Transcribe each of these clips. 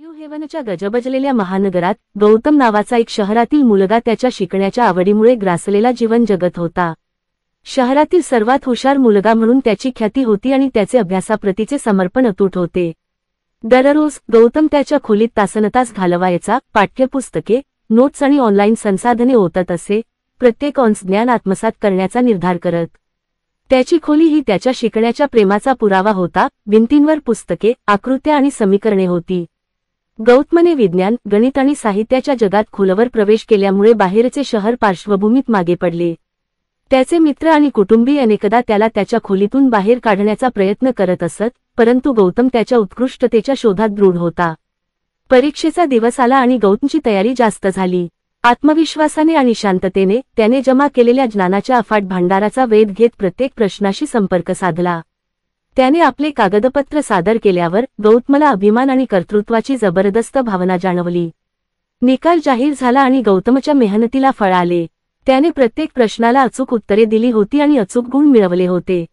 New हेवनच्या गजबजलेल्या महानगरात गौतम नावाचा एक शहरातील मुलगा त्याच्या शिकण्याच्या आवडीमुळे ग्रासलेला जीवन जगत होता. शहरातील सर्वात हुशार मुलगा म्हणून त्याची ख्याती होती आणि त्याचे अभ्यासाप्रतीचे समर्पण अतूट होते. दररोज गौतम त्याच्या खोलीत तासनतास घालवायचा, पाठ्यपुस्तके, नोट्स आणि ऑनलाईन संसाधने ओतत असे, प्रत्येक अंश ज्ञान आत्मसात करण्याचा निर्धार करत. त्याची खोली ही त्याच्या शिकण्याच्या प्रेमाचा पुरावा होता. भिंतींवर पुस्तके, आकृत्या आणि समीकरणे होती. गौतमने विज्ञान, गणित आणि साहित्याच्या जगात खोलवर प्रवेश केल्यामुळे बाहेरचे शहर पार्श्वभूमीत मागे पडले. त्याचे मित्र आणि कुटुंबीय अनेकदा त्याला त्याच्या खोलीतून बाहेर काढण्याचा प्रयत्न करत असत, परंतु गौतम त्याच्या उत्कृष्टतेच्या शोधात दृढ होता. परीक्षेचा दिवस आला आणि गौतमची तयारी जास्त झाली. आत्मविश्वासाने आणि शांततेने त्याने जमा केलेल्या ज्ञानाच्या अफाट भांडाराचा वेध घेत प्रत्येक प्रश्नाशी संपर्क साधला. त्याने आपले कागदपत्र सादर केल्यावर गौतमला अभिमान आणि कर्तृत्वाची जबरदस्त भावना जाणवली. निकाल जाहीर झाला आणि गौतमच्या मेहनतीला फळ आले. त्याने प्रत्येक प्रश्नाला अचूक उत्तरे दिली होती आणि अचूक गुण मिळवले होते.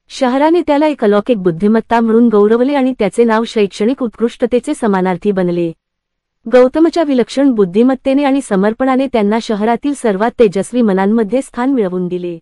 शहराने त्याला एक अलौकिक बुद्धिमत्ता म्हणून गौरवले आणि त्याचे नाव शैक्षणिक उत्कृष्टतेचे समानार्थी बनले. गौतमच्या विलक्षण बुद्धिमत्तेने आणि समर्पणाने त्यांना शहरातील सर्वात तेजस्वी मनांमध्ये स्थान मिळवून दिले.